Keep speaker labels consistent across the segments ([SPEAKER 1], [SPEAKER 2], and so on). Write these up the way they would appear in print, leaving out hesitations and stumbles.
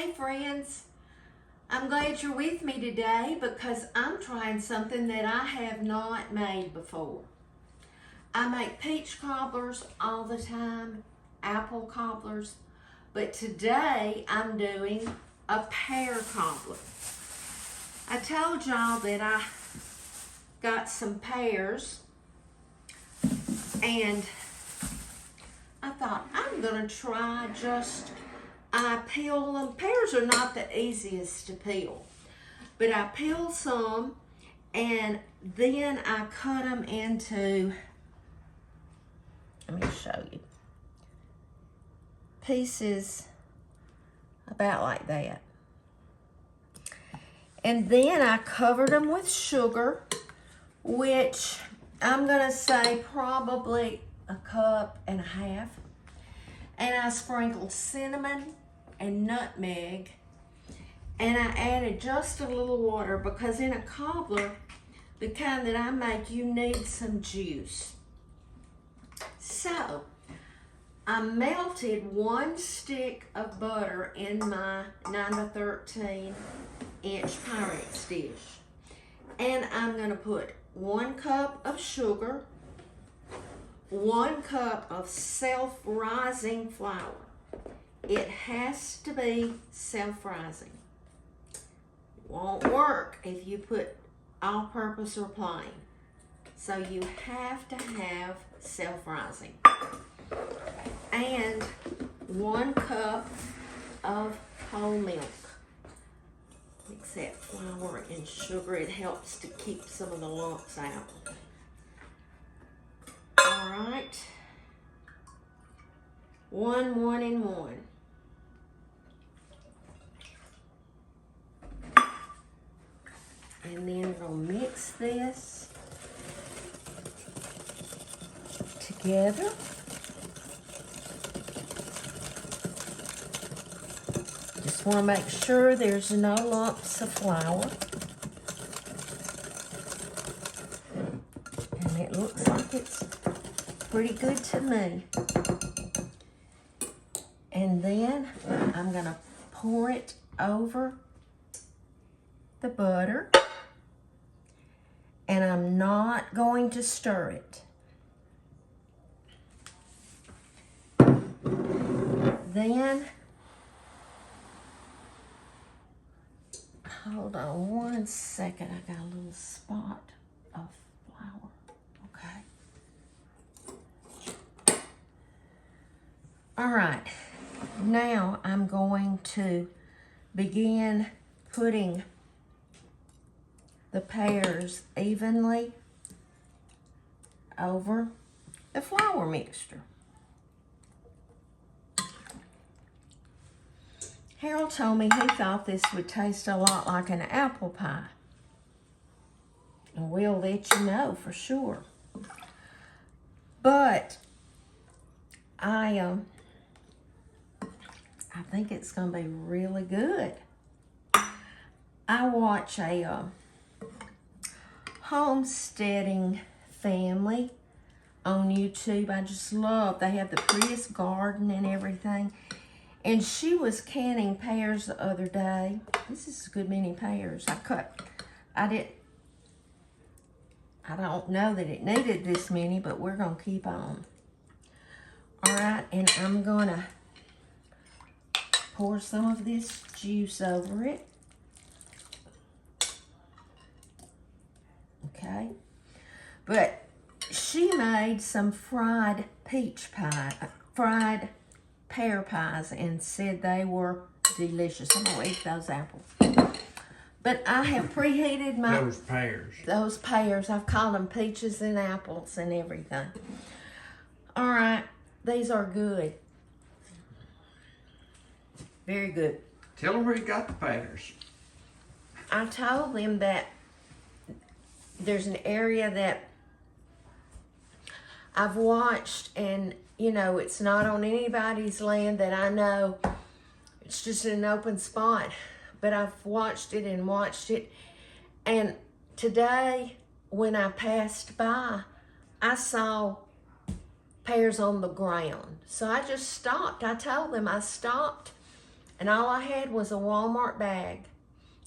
[SPEAKER 1] Hey friends, I'm glad you're with me today because I'm trying something that I have not made before. I make peach cobblers all the time, apple cobblers, but today I'm doing a pear cobbler. I told y'all that I got some pears and I thought I'm gonna try I peel them. Pears are not the easiest to peel, but I peel some and then I cut them into, let me show you, pieces about like that. And then I covered them with sugar, which I'm gonna say probably 1.5 cups. And I sprinkled cinnamon and nutmeg, and I added just a little water because in a cobbler, the kind that I make, you need some juice. So I melted 1 stick of butter in my 9 by 13 inch Pyrex dish, and I'm going to put 1 cup of sugar, 1 cup of self-rising flour. It has to be self-rising. Won't work if you put all-purpose or plain. So you have to have self-rising. And 1 cup of whole milk. Mix that flour and sugar. It helps to keep some of the lumps out. All right. 1, 1, and 1. And then we'll mix this together. Just want to make sure there's no lumps of flour. And it looks like it's pretty good to me. And then I'm going to pour it over the butter. And I'm not going to stir it. Then, hold on 1 second. I got a little spot of flour. Okay. All right. Now I'm going to begin putting the pears evenly over the flour mixture. Harold told me he thought this would taste a lot like an apple pie. And we'll let you know for sure. But I think it's gonna be really good. I watch a homesteading family on YouTube. I just love, they have the prettiest garden and everything. And she was canning pears the other day. This is a good many pears. I don't know that it needed this many, but we're gonna keep on. All right, and I'm gonna pour some of this juice over it. Okay, but she made some fried pear pies and said they were delicious. I'm gonna eat those apples. But I have preheated those pears. I've called them peaches and apples and everything. All right, these are good. Very good.
[SPEAKER 2] Tell them where you got the pears.
[SPEAKER 1] I told them that there's an area that I've watched, and you know, it's not on anybody's land that I know. It's just an open spot. But I've watched it and watched it. And today, when I passed by, I saw pears on the ground. So I just stopped. I told them I stopped And all I had was a Walmart bag.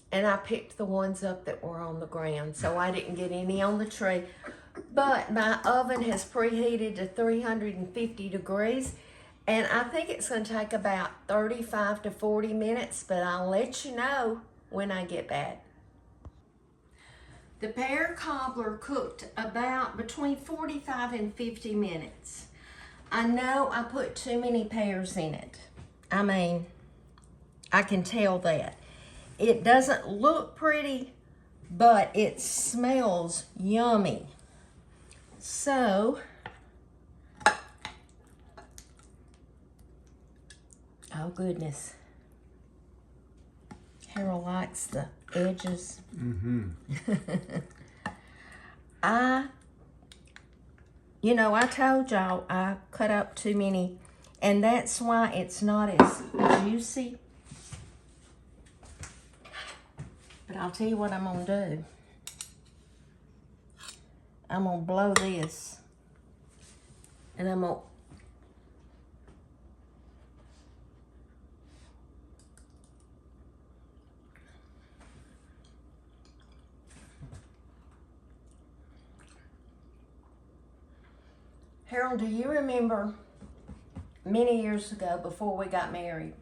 [SPEAKER 1] And I picked the ones up that were on the ground, so I didn't get any on the tree. But my oven has preheated to 350 degrees, and I think it's going to take about 35 to 40 minutes, but I'll let you know when I get back. The pear cobbler cooked about between 45 and 50 minutes. I know I put too many pears in it. I mean, I can tell that. It doesn't look pretty, but it smells yummy. So, oh goodness. Harold likes the edges.
[SPEAKER 2] Mm-hmm.
[SPEAKER 1] I told y'all I cut up too many, and that's why it's not as juicy. But I'll tell you what I'm going to do. I'm going to blow this. And I'm going to... Harold, do you remember many years ago before we got married,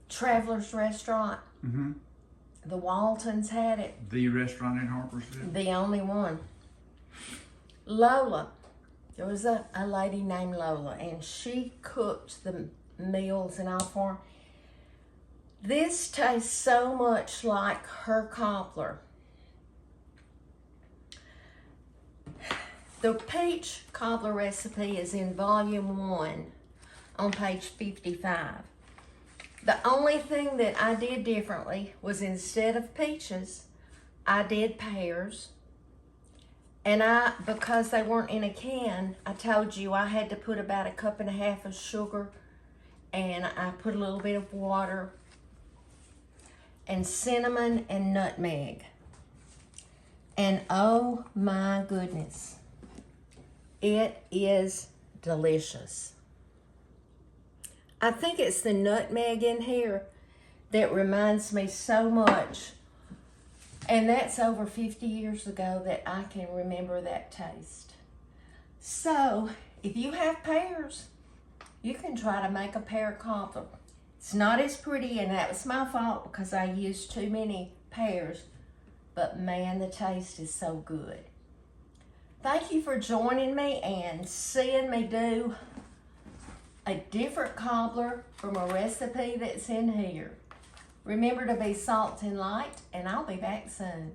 [SPEAKER 1] Traveler's Restaurant?
[SPEAKER 2] Mm-hmm.
[SPEAKER 1] The Waltons had it.
[SPEAKER 2] The restaurant in Harpersville?
[SPEAKER 1] The only one. Lola. There was a lady named Lola, and she cooked the meals and all for 'em. This tastes so much like her cobbler. The peach cobbler recipe is in volume 1 on page 55. The only thing that I did differently was instead of peaches, I did pears. And because they weren't in a can, I told you I had to put about 1.5 cups of sugar, and I put a little bit of water and cinnamon and nutmeg. And oh my goodness, it is delicious. I think it's the nutmeg in here that reminds me so much. And that's over 50 years ago that I can remember that taste. So, if you have pears, you can try to make a pear cobbler. It's not as pretty, and that was my fault because I used too many pears. But man, the taste is so good. Thank you for joining me and seeing me do a different cobbler from a recipe that's in here. Remember to be salt and light, and I'll be back soon.